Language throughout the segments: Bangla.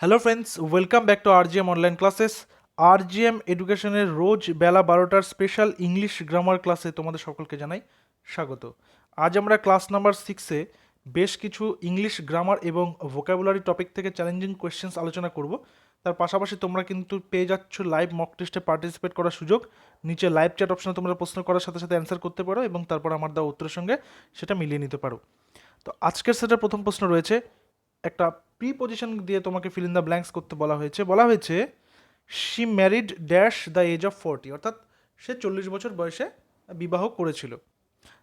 Hello friends, welcome back to RGM online classes. RGM এডুকেশনের রোজ বেলা 12টার স্পেশাল ইংলিশ গ্রামার ক্লাসে তোমাদের সকলকে জানাই স্বাগত। আজ আমরা ক্লাস নাম্বার 6-এ বেশ কিছু ইংলিশ গ্রামার এবং ভোকাবুলারি টপিক থেকে চ্যালেঞ্জিং কোয়েশ্চেন্স আলোচনা করব। তার পাশাপাশি তোমরা কিন্তু পেয়ে যাচ্ছ লাইভ মক টেস্টে পার্টিসিপেট করার সুযোগ। নিচে লাইভ চ্যাট অপশনে তোমরা প্রশ্ন করার সাথে সাথে অ্যান্সার করতে পারো এবং তারপর আমার দেওয়া উত্তরের সঙ্গে সেটা মিলিয়ে নিতে পারো। তো আজকের সেটার প্রথম প্রশ্ন রয়েছে, একটা প্রিপজিশন দিয়ে তোমাকে ফিল ইন দ্য ব্ল্যাঙ্কস করতে বলা হয়েছে she married dash the age of 40, অর্থাৎ সে 40 বছর বয়সে বিবাহ করেছিল।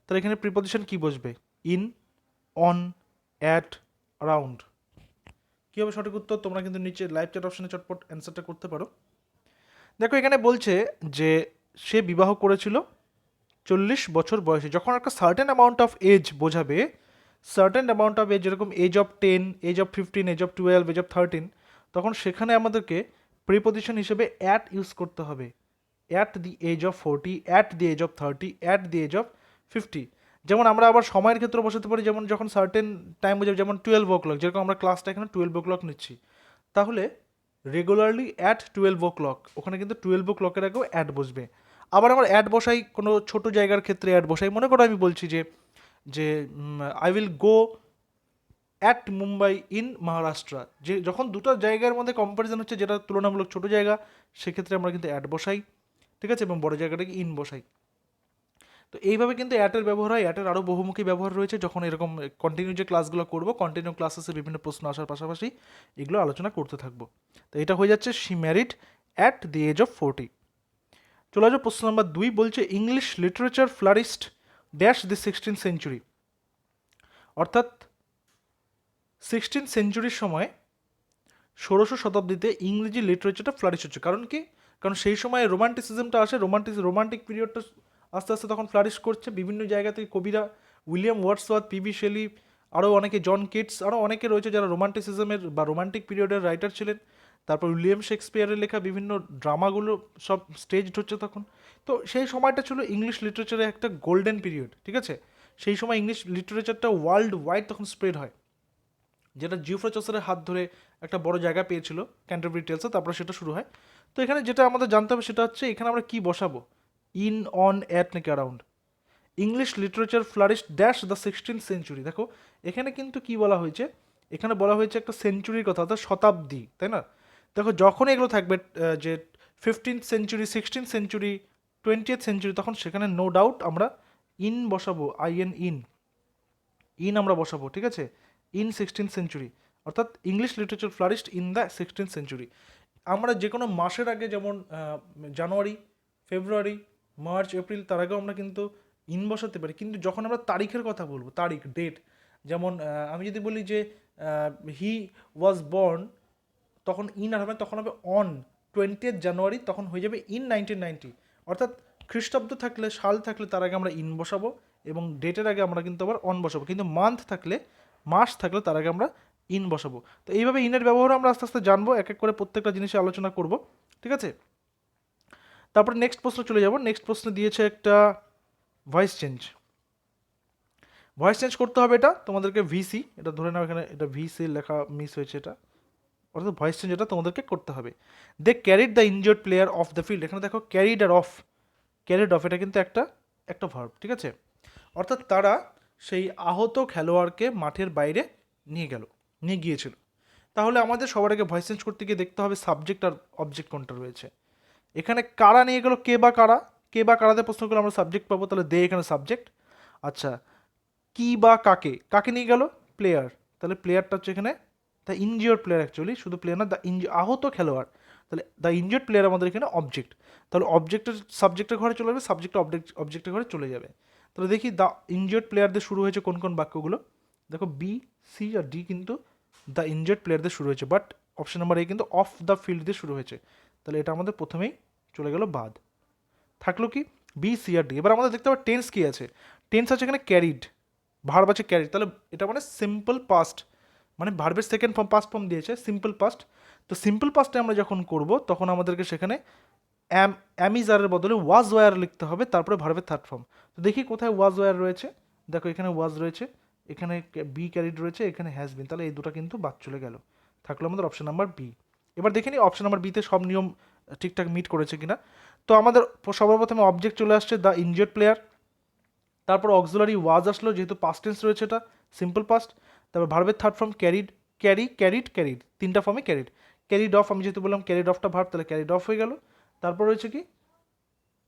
তাহলে এখানে প্রিপজিশন কি বসবে? In, on, at, around. কী হবে সঠিক উত্তর? তোমরা কিন্তু নিচে লাইভ চ্যাট অপশনে চটপট অ্যান্সারটা করতে পারো। দেখো এখানে বলছে যে সে বিবাহ করেছিল 40 বছর বয়সে। যখন একটা সার্টেন অ্যামাউন্ট অফ এজ বোঝাবে, সার্টেন অ্যামাউন্ট অফ এজ, যেরকম age of 10, age of 15, age of 12, age of 13, তখন সেখানে আমাদেরকে প্রিপজিশন হিসেবে অ্যাট ইউজ করতে হবে। At the age of 40, at the age of 30, at the age of 50। যেমন আমরা আবার সময়ের ক্ষেত্রে বসাতে পারি, যেমন যখন সার্টেন টাইম বোঝাবে, যেমন 12 o'clock, যেরকম আমরা ক্লাসটা এখানে 12 o'clock নিচ্ছি, তাহলে রেগুলারলি অ্যাট 12 o'clock, ওখানে কিন্তু 12 o'clock-এর আগেও অ্যাড বসবে। আবার আমার অ্যাড বসাই কোনো ছোট জায়গার ক্ষেত্রে অ্যাড বসাই, মনে করো আমি বলছি যে যে I will go at Mumbai in Maharashtra, যে যখন দুটো জায়গার মধ্যে কম্প্যারিজন হচ্ছে, যেটা তুলনামূলক ছোট জায়গা, সেক্ষেত্রে আমরা কিন্তু অ্যাড বসাই, ঠিক আছে, এবং বড় জায়গাটাকে ইন বসাই। তো এইভাবে কিন্তু অ্যাটের ব্যবহার হয়। অ্যাটের আরও বহুমুখী ব্যবহার রয়েছে। যখন এরকম কন্টিনিউ যে ক্লাসগুলো করবো, কন্টিনিউ ক্লাসেসে বিভিন্ন প্রশ্ন আসার পাশাপাশি এগুলো আলোচনা করতে থাকবো। তো এটা হয়ে যাচ্ছে she married at the age of 40। চলে আসো প্রশ্ন নাম্বার 2, বলছে English literature flourished dash the 16th century, অর্থাৎ 16th সেঞ্চুরির সময় 16শ শতাব্দীতে ইংরেজি লিটারেচারটা ফ্লারিশ হচ্ছে। কারণ কি? কারণ সেই সময় রোমান্টিসিজমটা আসে, রোমান্টিক পিরিয়ডটা আস্তে আস্তে তখন ফ্লারিশ করছে। বিভিন্ন জায়গা থেকে কবিরা, উইলিয়াম ওয়ার্ডসওয়ার্থ, পিবি শেলি, আরও অনেকে, জন কিটস, আরও অনেকে রয়েছে যারা রোমান্টিসিজমের বা রোমান্টিক পিরিয়ডের রাইটার ছিলেন। তারপর উইলিয়াম শেক্সপিয়ারের লেখা বিভিন্ন ড্রামাগুলো সব স্টেজড হচ্ছে তখন। তো সেই সময়টা ছিল ইংলিশ লিটারেচারের একটা গোল্ডেন পিরিয়ড, ঠিক আছে। সেই সময় ইংলিশ লিটারেচারটা ওয়ার্ল্ড ওয়াইড তখন স্প্রেড হয়, যেটা জিওফ্রে চসারের হাত ধরে একটা বড় জায়গা পেয়েছিল ক্যান্টারবারি টেলসে, তারপরে সেটা শুরু হয়। তো এখানে যেটা আমাদের জানতে হবে সেটা হচ্ছে এখানে আমরা কি বসাবো, ইন, অন, অ্যাট নাকি around. English literature flourish dash the 16th century. দেখো এখানে কিন্তু কি বলা হয়েছে, এখানে বলা হয়েছে একটা সেঞ্চুরির কথা, অর্থাৎ শতাব্দী, তাই না? দেখো যখন এগুলো থাকবে যে 15th century, 16th century, 20th century, তখন সেখানে নো ডাউট আমরা ইন বসাবো, আইএন, ইন, ইন আমরা বসাবো, ঠিক আছে, ইন 16th সেঞ্চুরি, অর্থাৎ English literature flourished in the 16th century. আমরা যে কোনো মাসের আগে, যেমন জানুয়ারি, ফেব্রুয়ারি, মার্চ, এপ্রিল, তার আগেও আমরা কিন্তু ইন বসাতে পারি। কিন্তু যখন আমরা তারিখের কথা বলবো, তারিখ, ডেট, যেমন আমি যদি বলি যে হি ওয়াজ বর্ন, তখন ইন আর হবে, তখন হবে অন 20th জানুয়ারি, তখন হয়ে যাবে ইন 1990। অর্থাৎ খ্রিস্টাব্দ থাকলে, সাল থাকলে, তার আগে আমরা ইন বসাবো এবং ডেটের আগে আমরা কিন্তু আবার অন বসাবো। কিন্তু মান্থ থাকলে, মাস থাকলে, তার আগে আমরা ইন বসাবো। তো এইভাবে ইনের ব্যবহার আমরা আস্তে আস্তে জানবো, এক এক করে প্রত্যেকটা জিনিসে আলোচনা করব, ঠিক আছে। তারপরে নেক্সট প্রশ্ন চলে যাব। নেক্সট প্রশ্ন দিয়েছে একটা ভয়েস চেঞ্জ। ভয়েস চেঞ্জ করতে হবে, এটা তোমাদেরকে ভিসি, এটা ধরে নাও এখানে এটা ভিসি লেখা মিস হয়েছে, এটা অর্থাৎ ভয়েস চেঞ্জ এটা তোমাদেরকে করতে হবে। They carried the injured player off the field, এখানে দেখো ক্যারিড আর অফ, ক্যারিড অফ এটা কিন্তু একটা একটা ভার্ব, ঠিক আছে। অর্থাৎ তারা সেই আহত খেলোয়াড়কে মাঠের বাইরে নিয়ে গিয়েছিল। তাহলে আমাদের সবার আগে ভয়েস চেঞ্জ করতে গিয়ে দেখতে হবে সাবজেক্ট আর অবজেক্ট কোনটা রয়েছে। এখানে কারা নিয়ে গেল, কে বা কারা, কে বা কারাতে প্রশ্ন করলে আমরা সাবজেক্ট পাবো, তাহলে দে এখানে সাবজেক্ট। আচ্ছা, কি বা কাকে, কাকে নিয়ে গেল, প্লেয়ার, তাহলে প্লেয়ারটা হচ্ছে এখানে দ্য ইনজিওর্ড প্লেয়ার, অ্যাকচুয়ালি শুধু প্লেয়ার না, আহত খেলোয়াড়, তাহলে দ্য ইনজিওর্ড প্লেয়ার আমাদের এখানে অবজেক্ট। তাহলে অবজেক্টের সাবজেক্টের ঘরে চলে যাবে, সাবজেক্ট অবজেক্টের ঘরে চলে যাবে। তাহলে দেখি দ্য ইনজিওর্ড প্লেয়ারদের শুরু হয়েছে কোন কোন বাক্যগুলো। দেখো বি, সি আর ডি কিন্তু দ্য ইনজিওর্ড প্লেয়ারদের শুরু হয়েছে, বাট অপশন নাম্বার এ কিন্তু অফ দ্য ফিল্ড দিয়ে শুরু হয়েছে। তাহলে এটা আমাদের প্রথমেই চলে গেল বাদ। থাকলো কি, বি, সি আর ডি। এবার আমাদের দেখতে হবে টেন্স কি আছে। টেন্স আছে এখানে ক্যারিড, ভার্ব আছে ক্যারিড, তাহলে এটা মানে সিম্পল পাস্ট, মানে ভার্বের সেকেন্ড ফর্ম, পাস্ট ফর্ম দিয়েছে সিম্পল পাস্ট। তো সিম্পল পাস্টে আমরা যখন করব তখন আমাদেরকে সেখানে অ্যামিজারের বদলে ওয়াজ ওয়ার লিখতে হবে, তারপরে ভার্বের থার্ড ফর্ম। তো দেখি কোথায় ওয়াজ ওয়ার রয়েছে। দেখো এখানে ওয়াজ রয়েছে, এখানে বি ক্যারিড রয়েছে, এখানে হ্যাজ বিন, তাহলে এই দুটো কিন্তু বাদ চলে গেল। থাকলো আমাদের অপশন নাম্বার বি। এবার দেখে নিই অপশন নাম্বার বিতে সব নিয়ম ঠিকঠাক মিট করেছে কিনা। তো আমাদের সবার প্রথমে অবজেক্ট চলে আসছে দ্য ইনজিওর্ড প্লেয়ার, তারপর অক্সিলারি ওয়াজ আসলো যেহেতু পাস্ট টেন্স রয়েছে, এটা সিম্পল পাস্ট। তারপর ভার্বের থার্ড ফর্ম ক্যারিড, ক্যারিড, তিনটা ফর্মে ক্যারিড। ক্যারিড অফ, আমি যেহেতু বললাম ক্যারিড অফটা ভার্ব, তাহলে ক্যারিড অফ হয়ে গেল। তারপর রয়েছে কি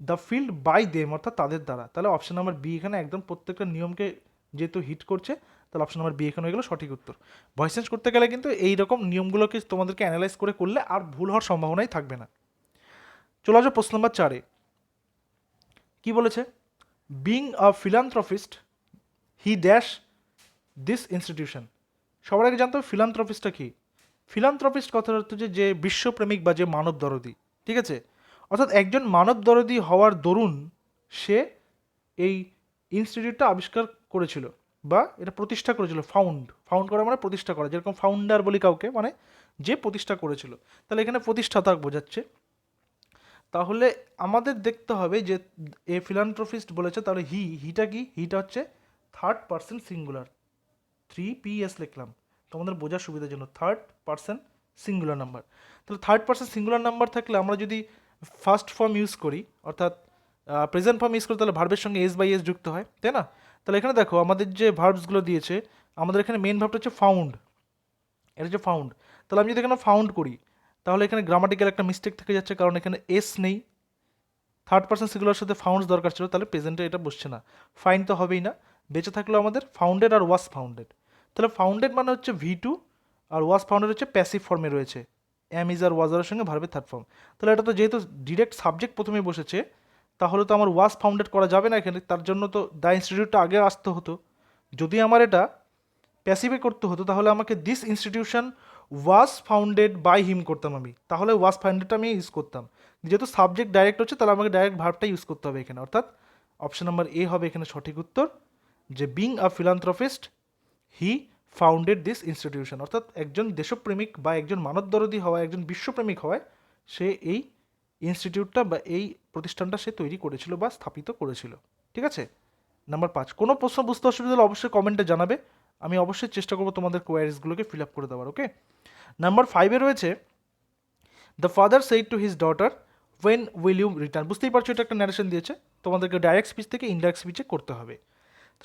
দ্য ফিল্ড বাই দেম, অর্থাৎ তাদের দ্বারা। তাহলে অপশন নাম্বার বি এখানে একদম প্রত্যেকটা নিয়মকে যেহেতু হিট করছে, তাহলে অপশন নাম্বার বি এখানে হয়ে গেল সঠিক উত্তর। ভয়েস চেঞ্জ করতে গেলে কিন্তু এইরকম নিয়মগুলোকে তোমাদেরকে অ্যানালাইজ করে করলে আর ভুল হওয়ার সম্ভাবনাই থাকবে না। চলে আসো প্রশ্ন নাম্বার 4-এ। কি বলেছে? Being a philanthropist he dash this institution. সবার আগে জানতে হবে ফিলান্থ্রপিস্টটা কি। ফিলান্থ্রপিস্ট কথাটা হচ্ছে যে বিশ্বপ্রেমিক বা যে মানব দরদি, ঠিক আছে? অর্থাৎ একজন মানব দরদি হওয়ার দরুন সে এই ইনস্টিটিউটটা আবিষ্কার করেছিল বা এটা প্রতিষ্ঠা করেছিল। ফাউন্ড করা মানে প্রতিষ্ঠা করা, যেরকম ফাউন্ডার বলি কাউকে, মানে যে প্রতিষ্ঠা করেছিল। তাহলে এখানে প্রতিষ্ঠাতা বোঝাচ্ছে। তাহলে আমাদের দেখতে হবে যে এ ফিলান্থ্রপিস্ট বলেছে, তাহলে হিটা কি? হিটা হচ্ছে থার্ড পার্সন সিঙ্গুলার, 3PS লিখলাম তোমাদের বোঝার সুবিধার জন্য, থার্ড পার্সন সিঙ্গুলার নাম্বার। তাহলে থার্ড পার্সন সিঙ্গুলার নাম্বার থাকলে আমরা যদি ফার্স্ট ফর্ম ইউজ করি, অর্থাৎ প্রেজেন্ট ফর্ম ইউজ করি, তাহলে ভার্বের সঙ্গে এস বাই এস যুক্ত হয়, তাই না? তাহলে এখানে দেখো আমাদের যে ভার্বসগুলো দিয়েছে, আমাদের এখানে মেন ভার্বটা হচ্ছে ফাউন্ড, এটা হচ্ছে ফাউন্ড। তাহলে আমি যদি এখানে ফাউন্ড করি, তাহলে এখানে গ্রামাটিক্যাল একটা মিস্টেক থেকে যাচ্ছে, কারণ এখানে এস নেই। থার্ড পার্সন সিঙ্গুলার সাথে ফাউন্ডস দরকার ছিল, তাহলে প্রেজেন্টে এটা বসছে না, ফাইন তো হবেই না। বেঁচে থাকলো আমাদের ফাউন্ডেড আর ওয়াজ ফাউন্ডেড। তাহলে ফাউন্ডেড মানে হচ্ছে V2, আর ওয়াজ ফাউন্ডেড হচ্ছে প্যাসিভ ফর্মে রয়েছে, এম ইজ আর ওয়াজারের সঙ্গে ভার্বের থার্ড ফর্ম। তাহলে এটা তো যেহেতু ডিরেক্ট সাবজেক্ট প্রথমে বসেছে, তাহলে তো আমার ওয়াজ ফাউন্ডেড করা যাবে না এখানে, তার জন্য তো দ্য ইনস্টিটিউটটা আগে আসতে হতো। যদি আমার এটা প্যাসিভে করতে হতো, তাহলে আমাকে this institution was founded by him করতাম আমি, তাহলে ওয়াজ ফাউন্ডেডটা আমি ইউজ করতাম। যেহেতু সাবজেক্ট ডাইরেক্ট হচ্ছে, তাহলে আমাকে ডাইরেক্ট ভার্বটা ইউজ করতে হবে এখানে, অর্থাৎ অপশন নাম্বার এ হবে এখানে সঠিক উত্তর, যে being a philanthropist he founded this institution, অর্থাৎ একজন দেশপ্রেমিক বা একজন মানবদরদী হওয়া, একজন বিশ্বপ্রেমিক হওয়ায় সে এই ইনস্টিটিউটটা বা এই প্রতিষ্ঠানটা সে তৈরি করেছিল বা স্থাপিত করেছিল। ঠিক আছে? নাম্বার 5, কোনো প্রশ্ন বুঝতে অসুবিধা হলে অবশ্যই কমেন্টে জানাবে, আমি অবশ্যই চেষ্টা করবো তোমাদের কোয়ারিজগুলোকে ফিল আপ করে দেওয়ার। ওকে, নাম্বার 5-এ রয়েছে the father said to his daughter when will you return. বুঝতেই পারছো এটা একটা ন্যারেশন দিয়েছে, তোমাদেরকে ডাইরেক্ট স্পিচ থেকে ইনডাইরেক্ট স্পিচে করতে হবে।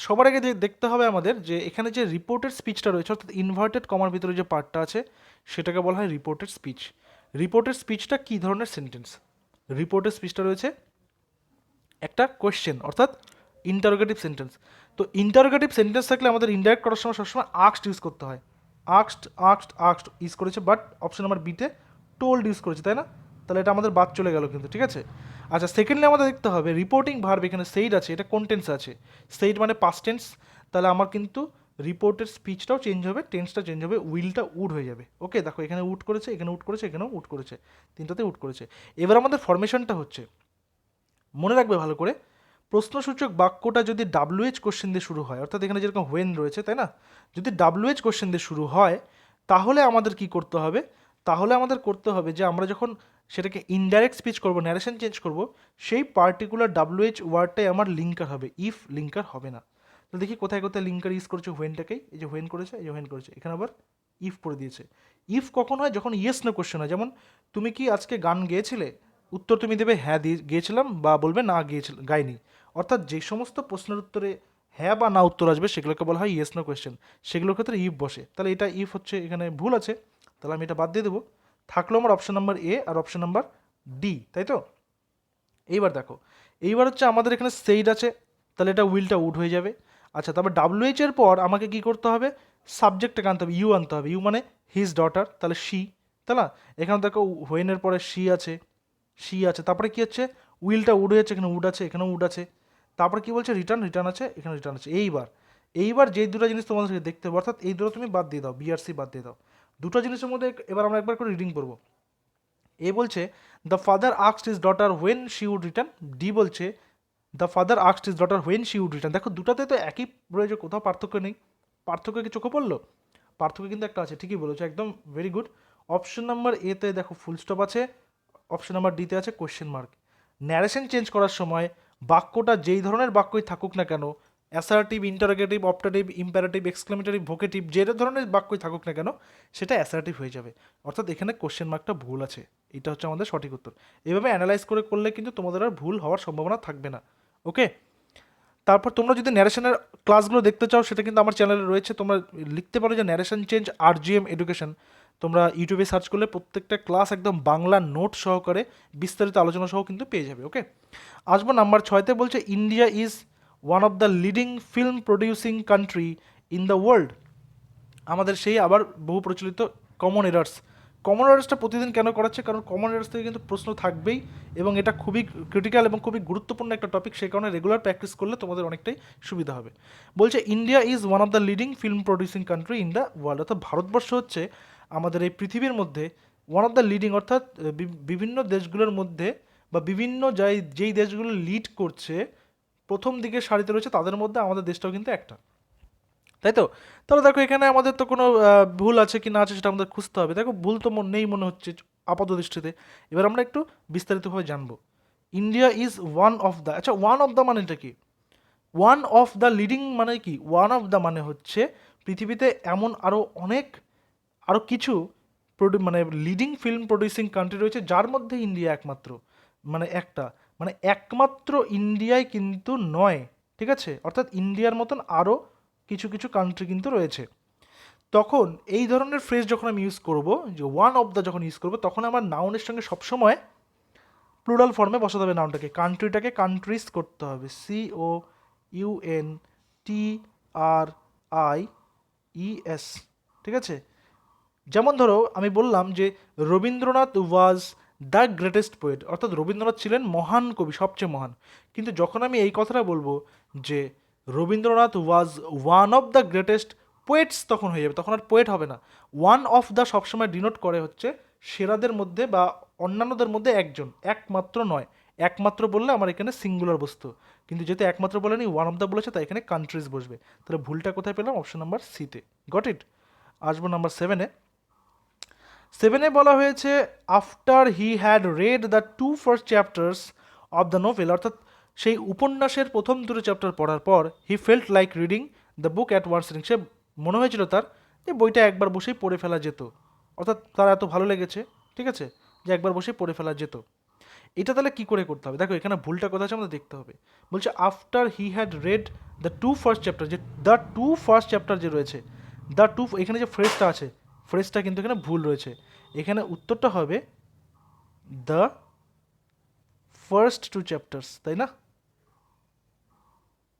সবার আগে দেখতে হবে আমাদের যে এখানে যে রিপোর্টেড স্পিচটা রয়েছে, অর্থাৎ ইনভার্টেড কমার ভিতরে যে পার্টটা আছে, সেটাকে বলা হয় রিপোর্টেড স্পিচ। রিপোর্টেড স্পিচটা কী ধরনের সেন্টেন্স? রিপোর্টেড স্পিচটা রয়েছে একটা কোয়েশ্চেন, অর্থাৎ ইন্টারোগেটিভ সেন্টেন্স। তো ইন্টারোগেটিভ সেন্টেন্স থাকলে আমাদের ইনডাইরেক্ট করার সময় সবসময় আক্সড ইউজ করতে হয়। আক্সড ইউজ করেছে, বাট অপশন নাম্বার বিতে টোল্ড ইউজ করেছে, তাই না? তাহলে এটা আমাদের বাদ চলে গেল কিন্তু, ঠিক আছে? আচ্ছা, সেকেন্ডলি আমাদের দেখতে হবে রিপোর্টিং ভার্ব, এখানে সেইড আছে, এটা কোন টেন্স আছে? সেইড মানে পাস্ট টেন্স, তাহলে আমার কিন্তু রিপোর্টেড স্পিচটাও চেঞ্জ হবে, টেন্সটা চেঞ্জ হবে, উইলটা উড হয়ে যাবে। ওকে, দেখো এখানে উড করেছে, এখানে উড করেছে, এখানেও উড করেছে, তিনটাতে উড করেছে। এবার আমাদের ফরমেশনটা হচ্ছে, মনে রাখবে ভালো করে, প্রশ্নসূচক বাক্যটা যদি WH কোশ্চেন দিয়ে শুরু হয়, অর্থাৎ এখানে যেরকম হোয়েন রয়েছে, তাই না? যদি WH কোশ্চেন দিয়ে শুরু হয়, তাহলে আমাদের কি করতে হবে? তাহলে আমাদের করতে হবে যে আমরা যখন সেটাকে ইনডাইরেক্ট স্পিচ করব, ন্যারেশন চেঞ্জ করব, সেই পার্টিকুলার WH ওয়ার্ডটাই আমার লিঙ্কার হবে, ইফ লিঙ্কার হবে না। তো দেখি কোথায় কোথায় লিঙ্কার ইউজ করেছে হোয়েনটাকেই, এই যে হোয়েন করেছে, এই যে হোয়েন করেছে, এখানে আবার ইফ করে দিয়েছে। ইফ কখন হয়? যখন ইয়েস নো কোশ্চেন হয়। যেমন তুমি কি আজকে গান গেয়েছিলে, উত্তর তুমি দেবে হ্যাঁ গিয়েছিলাম, বা বলবে না গাইনি। অর্থাৎ যে সমস্ত প্রশ্নের উত্তরে হ্যাঁ বা না উত্তর আসবে, সেগুলোকে বলা হয় ইয়েস নো কোয়েশ্চেন, সেগুলোর ক্ষেত্রে ইফ বসে। তাহলে এটা ইফ হচ্ছে, এখানে ভুল আছে, তাহলে আমি এটা বাদ দিয়ে দেবো। থাকলো আমার অপশন নাম্বার এ আর অপশন নাম্বার ডি, তাই তো? এইবার দেখো, এইবার হচ্ছে আমাদের এখানে সেইড আছে, তাহলে এটা উইলটা উড হয়ে যাবে। আচ্ছা, তারপর WH এর পর আমাকে কি করতে হবে? সাবজেক্টটাকে আনতে হবে, ইউ আনতে হবে, ইউ মানে হিজ ডটার, তাহলে শি, তাই না? এখানে দেখো হোয়েনের পরে শি আছে, তারপরে কি হচ্ছে? উইলটা উড হয়েছে, এখানে উড আছে, এখানেও উড আছে। তারপরে কি বলছে? রিটার্ন আছে, এখানে রিটার্ন আছে। এইবার যে দুটো জিনিস তোমাদেরকে দেখতে হবে, অর্থাৎ এই দুটো তুমি বাদ দিয়ে দাও, BRC বাদ দিয়ে দাও। দুটো জিনিসের মধ্যে এবার আমরা একবার করে রিডিং করবো। এ বলছে the father asked his daughter when she would return, D বলছে the father asked his daughter when she would return. দেখো দুটাতে তো একই রয়েছে, কোথাও পার্থক্য নেই। পার্থক্য কি চোখে পড়লো? পার্থক্য কিন্তু একটা আছে, ঠিকই বলেছো, একদম ভেরি গুড। অপশন নাম্বার এতে দেখো ফুল স্টপ আছে, অপশন নাম্বার ডিতে আছে কোয়েশ্চেন মার্ক। ন্যারেশন চেঞ্জ করার সময় বাক্যটা যেই ধরনের বাক্যই থাকুক না কেন, assertive, interrogative, optative, imperative, exclamatory, vocative, যে ধরনের বাক্যই থাকুক না কেন সেটা অ্যাসার্টিভ হয়ে যাবে। অর্থাৎ এখানে কোশ্চেন মার্কটা ভুল আছে, এটা হচ্ছে আমাদের সঠিক উত্তর। এভাবে অ্যানালাইজ করে করলে কিন্তু তোমাদের আর ভুল হওয়ার সম্ভাবনা থাকবে না। ওকে, তারপর তোমরা যদি ন্যারেশনের ক্লাসগুলো দেখতে চাও সেটা কিন্তু আমার চ্যানেলে রয়েছে, তোমরা লিখতে পারো যে ন্যারেশন চেঞ্জ RGM এডুকেশন, তোমরা ইউটিউবে সার্চ করলে প্রত্যেকটা ক্লাস একদম বাংলা নোট সহকারে বিস্তারিত আলোচনা সহ কিন্তু পেয়ে যাবে। ওকে, আসবো নাম্বার 6তে, বলছে India is one of the leading film producing country in the world. আমাদের সেই আবার বহু প্রচলিত কমন এরার্স। কমন এরার্সটা প্রতিদিন কেন করাচ্ছে? কারণ কমন এরার্স থেকে কিন্তু প্রশ্ন থাকবেই এবং এটা খুবই ক্রিটিক্যাল এবং খুবই গুরুত্বপূর্ণ একটা টপিক, সেই কারণে রেগুলার প্র্যাকটিস করলে তোমাদের অনেকটাই সুবিধা হবে। বলছে India is one of the leading film producing country in the world, অর্থাৎ ভারতবর্ষ হচ্ছে আমাদের এই পৃথিবীর মধ্যে ওয়ান অফ দ্য লিডিং, অর্থাৎ বিভিন্ন দেশগুলোর মধ্যে বা বিভিন্ন যেই দেশগুলো লিড করছে প্রথম দিকে সারিতে রয়েছে তাদের মধ্যে আমাদের দেশটাও কিন্তু একটা, তাই তো? তাহলে দেখো এখানে আমাদের তো কোনো ভুল আছে কি না আছে সেটা আমাদের খুঁজতে হবে। দেখো ভুল তো নেই মনে হচ্ছে আপাত দৃষ্টিতে। এবার আমরা একটু বিস্তারিতভাবে জানবো। India is one of the, আচ্ছা ওয়ান অফ দ্য মানেটা কি? ওয়ান অফ দ্য লিডিং মানে কি? ওয়ান অফ দ্য মানে হচ্ছে পৃথিবীতে এমন আরও কিছু মানে লিডিং ফিল্ম প্রডিউসিং কান্ট্রি রয়েছে যার মধ্যে ইন্ডিয়া একমাত্র, মানে একটা, মানে একমাত্র ইন্ডিয়ায় কিন্তু নয়, ঠিক আছে? অর্থাৎ ইন্ডিয়ার মতন আরও কিছু কিছু কান্ট্রি কিন্তু রয়েছে। তখন এই ধরনের ফ্রেজ যখন আমি ইউজ করব, যে ওয়ান অফ দ্য যখন ইউজ করব, তখন আমার নাউনের সঙ্গে সবসময় প্লুরাল ফর্মে বসাতে হবে নাউনটাকে, কান্ট্রিটাকে কান্ট্রিজ করতে হবে, COUNTRIES, ঠিক আছে? যেমন ধরো আমি বললাম যে Rabindranath was the greatest poet, অর্থাৎ রবীন্দ্রনাথ ছিলেন মহান কবি, সবচেয়ে মহান। কিন্তু যখন আমি এই কথাটা বলবো যে Rabindranath was one of the greatest poets, তখন হয়ে যাবে, তখন আর পোয়েট হবে না। ওয়ান অফ দ্য সবসময় ডিনোট করে হচ্ছে সেরাদের মধ্যে বা অন্যান্যদের মধ্যে একজন, একমাত্র নয়। একমাত্র বললে আমার এখানে সিঙ্গুলার বস্তু, কিন্তু যেহেতু একমাত্র বলেনি ওয়ান অফ দ্য বলেছে তাই এখানে কান্ট্রিজ বসবে। তাহলে ভুলটা কোথায় পেলাম? অপশন নাম্বার সিতে। Got it? আসবো নাম্বার 7-এ। 7-এ বলা হয়েছে after he had read the 2 first chapters of the novel, অর্থাৎ সেই উপন্যাসের প্রথম দুটো চ্যাপ্টার পড়ার পর he felt like reading the book at one sitting, সে মনে হয়েছিল তার যে বইটা একবার বসেই পড়ে ফেলা যেত, অর্থাৎ তার এত ভালো লেগেছে, ঠিক আছে, যে একবার বসেই পড়ে ফেলা যেত। এটা তাহলে কী করে করতে হবে? দেখো এখানে ভুলটা কোথায় আছে আমাদের দেখতে হবে। বলছে after he had read the 2 first chapter, যে দ্য 2 ফার্স্ট চ্যাপ্টার যে রয়েছে, দ্য 2, এখানে যে ফ্রেজটা আছে ফ্রেজটা কিন্তু এখানে ভুল রয়েছে। এখানে উত্তরটা হবে দ্য ফার্স্ট 2 চ্যাপ্টার্স, তাই না?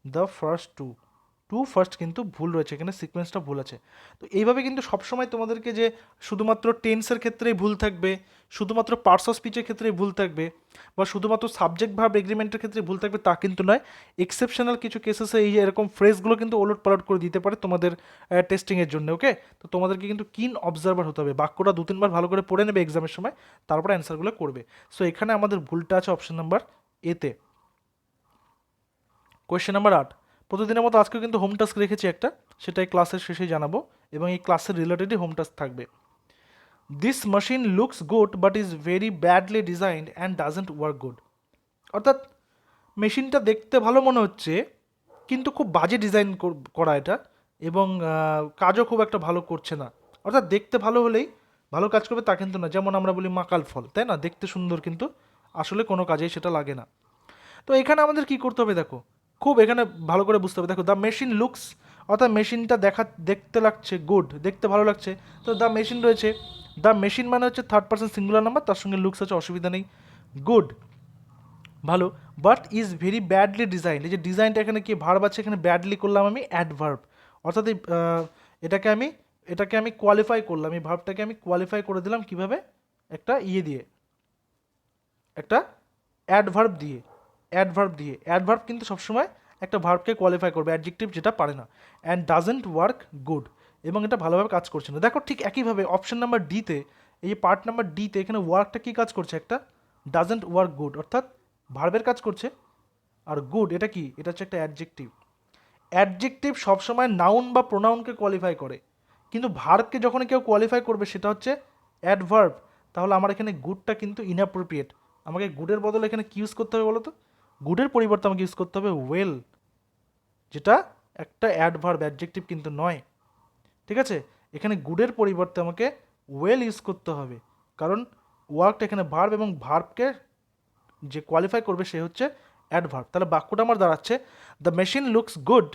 দ্য ফার্স্ট টু ফার্স্ট কিন্তু ভুল রয়েছে, এখানে সিকোয়েন্সটা ভুল আছে। তো এইভাবে কিন্তু সবসময় তোমাদেরকে যে শুধুমাত্র টেন্সের ক্ষেত্রেই ভুল থাকবে, শুধুমাত্র পার্টস অফ স্পিচের ক্ষেত্রেই ভুল থাকবে, বা শুধুমাত্র সাবজেক্ট ভার্ব এগ্রিমেন্টের ক্ষেত্রে ভুল থাকবে তা কিন্তু নয়। এক্সেপশনাল কিছু কেসেসে এই এরকম ফ্রেজগুলো কিন্তু ওলট পালট করে দিতে পারে তোমাদের টেস্টিংয়ের জন্য। ওকে, তো তোমাদেরকে কিন্তু কিন অবজারভার হতে হবে, বাক্যটা 2-3 বার ভালো করে পড়ে নেবে এক্সামের সময়, তারপরে অ্যান্সারগুলো করবে। সো এখানে আমাদের ভুলটা আছে অপশন নাম্বার এতে। কোয়েশ্চেন নাম্বার 8, প্রতিদিনের মতো আজকেও কিন্তু হোম টাস্ক রেখেছি একটা, সেটাই ক্লাসের শেষে জানাবো এবং এই ক্লাসের রিলেটেডই হোম টাস্ক থাকবে। This machine looks good but is very badly designed and doesn't work good, অর্থাৎ মেশিনটা দেখতে ভালো মনে হচ্ছে কিন্তু খুব বাজে ডিজাইন করা এটা, এবং কাজও খুব একটা ভালো করছে না। অর্থাৎ দেখতে ভালো হলেই ভালো কাজ করবে তা কিন্তু না, যেমন আমরা বলি মাকাল ফল, তাই না? দেখতে সুন্দর কিন্তু আসলে কোনো কাজেই সেটা লাগে না। তো এখানে আমাদের কি করতে হবে দেখো, খুব এখানে ভালো করে বুঝতে হবে। দেখো দ্য মেশিন লুকস, অর্থাৎ মেশিনটা দেখতে লাগছে গুড, দেখতে ভালো লাগছে, তো দ্য মেশিন রয়েছে, দ্য মেশিন মানে হচ্ছে থার্ড পার্সন সিঙ্গুলার নাম্বার, তার সঙ্গে লুকস আছে, অসুবিধা নেই, গুড ভালো, but is very badly design, এই যে ডিজাইনটা এখানে কি ভার্ব আছে, এখানে ব্যাডলি করলাম আমি অ্যাডভার্ব, অর্থাৎ এই এটাকে আমি কোয়ালিফাই করলাম, এই ভার্বটাকে আমি কোয়ালিফাই করে দিলাম কিভাবে? একটা দিয়ে, একটা অ্যাডভার্ব দিয়ে। অ্যাডভার্ব কিন্তু সবসময় একটা ভার্বকে কোয়ালিফাই করবে, অ্যাডজেক্টিভ যেটা পারে না। অ্যান্ড ডাজেন্ট ওয়ার্ক গুড, এবং এটা ভালোভাবে কাজ করছে না। দেখো ঠিক একইভাবে অপশন নাম্বার ডিতে, এই যে পার্ট নাম্বার ডিতে এখানে ওয়ার্কটা কী কাজ করছে? একটা ডাজেন্ট ওয়ার্ক গুড, অর্থাৎ ভার্বের কাজ করছে। আর গুড এটা কি? এটা হচ্ছে একটা অ্যাডজেক্টিভ। অ্যাডজেক্টিভ সবসময় নাউন বা প্রোনাউনকে কোয়ালিফাই করে, কিন্তু ভার্বকে যখন কেউ কোয়ালিফাই করবে সেটা হচ্ছে অ্যাডভার্ব। তাহলে আমার এখানে গুডটা কিন্তু ইনঅ্যাপ্রোপ্রিয়েট, আমাকে গুডের বদলে এখানে কি ইউজ করতে হবে বলো তো? গুডের পরিবর্তে আমাকে ইউজ করতে হবে ওয়েল। যেটা একটা অ্যাডভার্ব অ্যাডজেক্টিভ কিন্তু নয়। ঠিক আছে, এখানে গুডের পরিবর্তে আমাকে ওয়েল ইউজ করতে হবে, কারণ ওয়ার্কটা এখানে ভার্ব এবং ভার্বকে যে কোয়ালিফাই করবে সে হচ্ছে অ্যাডভার্ব। তাহলে বাক্যটা আমার দাঁড়াচ্ছে the machine looks good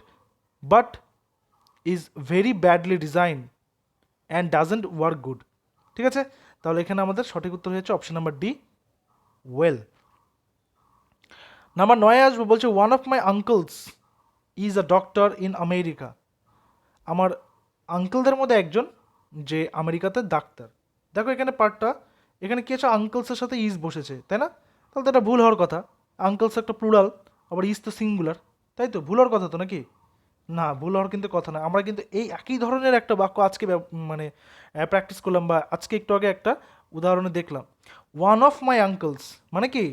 but is very badly design and doesn't work good. ঠিক আছে, তাহলে এখানে আমাদের সঠিক উত্তর হচ্ছে option number D, well. Number 9 আসবো, বলছে one of my uncle's is a doctor in America. আমার আঙ্কেলদের মধ্যে একজন যে আমেরিকাতে ডাক্তার। দেখো এখানে পার্টটা, এখানে কি আছে, আঙ্কেলসের সাথে ইজ বসেছে, তাই না? তাহলে তো এটা ভুল হওয়ার কথা, আঙ্কেলস একটা প্লুরাল, আবার ইজ তো সিঙ্গুলার, তাই তো? ভুল হওয়ার কথা তো নাকি? না, ভুল হওয়ার কিন্তু কথা না। আমরা কিন্তু এই একই ধরনের একটা বাক্য আজকে মানে প্র্যাকটিস করলাম, বা আজকে একটু আগে একটা উদাহরণে দেখলাম। ওয়ান অফ মাই আঙ্কেলস মানে কি,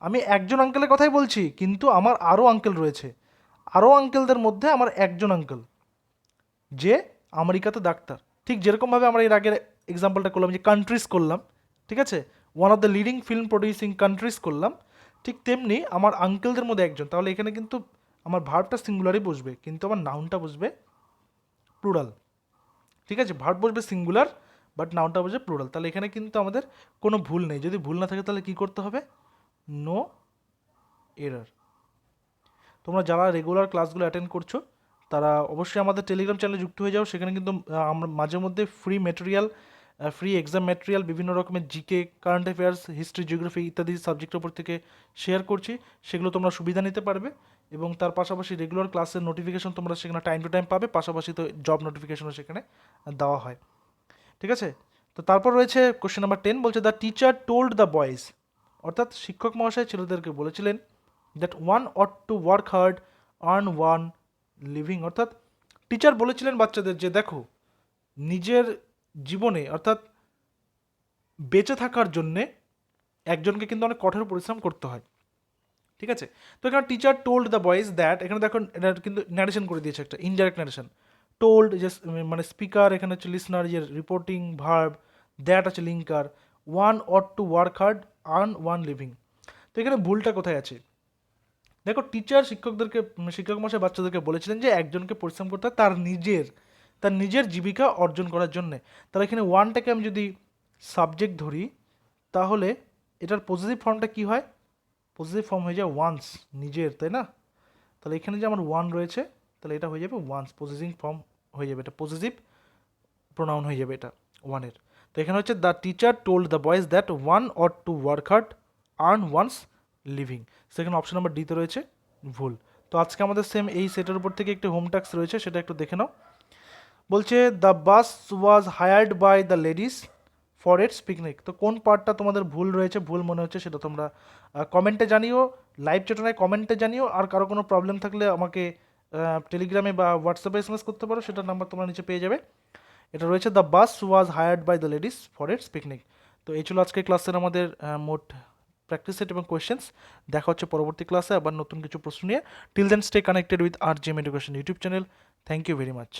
আমি একজন আঙ্কেলের কথাই বলছি, কিন্তু আমার আরও আঙ্কেল রয়েছে, আরও আঙ্কেলদের মধ্যে আমার একজন আঙ্কেল যে আমেরিকাতে ডাক্তার। ঠিক যেরকমভাবে আমরা এর আগের এক্সাম্পলটা করলাম যে কান্ট্রিজ করলাম, ঠিক আছে, one of the leading film producing countries করলাম, ঠিক তেমনি আমার আঙ্কেলদের মধ্যে একজন। তাহলে এখানে কিন্তু আমার ভার্বটা সিঙ্গুলারই বসবে, কিন্তু আমার নাউনটা বসবে প্লুরাল। ঠিক আছে, ভার্ব বসবে সিঙ্গুলার বাট নাউনটা বসবে প্লুরাল। তাহলে এখানে কিন্তু আমাদের কোনো ভুল নেই। যদি ভুল না থাকে তাহলে কি করতে হবে? No error. তোমরা যারা রেগুলার ক্লাসগুলো অ্যাটেন্ড করছো তারা অবশ্যই আমাদের টেলিগ্রাম চ্যানেলে যুক্ত হয়ে যাও। সেখানে কিন্তু আমরা মাঝে মধ্যে free material, free exam material, বিভিন্ন রকমের GK, current affairs, history, geography ইত্যাদি সাবজেক্টের উপর থেকে শেয়ার করছি। সেগুলো তোমরা সুবিধা নিতে পারবে, এবং তার পাশাপাশি রেগুলার ক্লাসের নোটিফিকেশন তোমরা সেখানে টাইম টু টাইম পাবে। পাশাপাশি তো জব নোটিফিকেশনও সেখানে দেওয়া হয়। ঠিক আছে, তো তারপর রয়েছে কোশ্চেন নাম্বার 10, বলছে the teacher told the boys, অর্থাৎ শিক্ষক মহাশয় ছেলেদেরকে বলেছিলেন that one ought to work hard earn one living, অর্থাৎ টিচার বলেছিলেন বাচ্চাদের যে দেখো, নিজের জীবনে অর্থাৎ বেঁচে থাকার জন্যে একজনকে কিন্তু অনেক কঠোর পরিশ্রম করতে হয়। ঠিক আছে, তো এখানে teacher told the boys that, এখানে দেখো এটা কিন্তু ন্যারেশন করে দিয়েছে, একটা ইনডাইরেক্ট ন্যারেশন। টোল্ড যে মানে স্পিকার, এখানে হচ্ছে লিসনার, যে রিপোর্টিং ভার্ব, দ্যাট আছে linker, one ought to work hard earn one living. তো এখানে ভুলটা কোথায় আছে? দেখো, টিচার শিক্ষকদেরকে, শিক্ষক মশাই বাচ্চাদেরকে বলেছিলেন যে একজনকে পরিশ্রম করতে হয় তার নিজের জীবিকা অর্জন করার জন্যে। তাহলে এখানে ওয়ানটাকে আমি যদি সাবজেক্ট ধরি, তাহলে এটার পজিটিভ ফর্মটা কি হয়? পজিটিভ ফর্ম হয়ে যায় ওয়ান্স, নিজের, তাই না? তাহলে এখানে যে আমার ওয়ান রয়েছে, তাহলে এটা হয়ে যাবে ওয়ান্স, পজিটিভ ফর্ম হয়ে যাবে, এটা পজিটিভ প্রোনাউন হয়ে যাবে এটা ওয়ানের। তো এখানে হচ্ছে the teacher told the boys that one ought to work hard earn one's living. সেখানে অপশন নাম্বার ডিতে রয়েছে ভুল। তো আজকে আমাদের সেম এই সেটের উপর থেকে একটি হোম টাস্ক রয়েছে, সেটা একটু দেখে নাও। বলছে the bus was hired by the ladies for its picnic. তো কোন পার্টটা তোমাদের ভুল রয়েছে, ভুল মনে হচ্ছে, সেটা তোমরা কমেন্টে জানিও, লাইভ চ্যাটনায় কমেন্টে জানিও। আর কারো কোনো প্রবলেম থাকলে আমাকে টেলিগ্রামে বা হোয়াটসঅ্যাপে এসএমএস করতে পারো, সেটার নাম্বার তোমরা নিচে পেয়ে যাবে। এটা রয়েছে the bus was hired by the ladies for its picnic. তো এই ছিল আজকে ক্লাসের আমাদের মোট প্র্যাকটিস সেট এবং কোয়েশ্চেন্স। দেখা হচ্ছে পরবর্তী ক্লাসে আবার নতুন কিছু প্রশ্ন নিয়ে। Till then stay connected with RGM education YouTube channel. Thank you very much.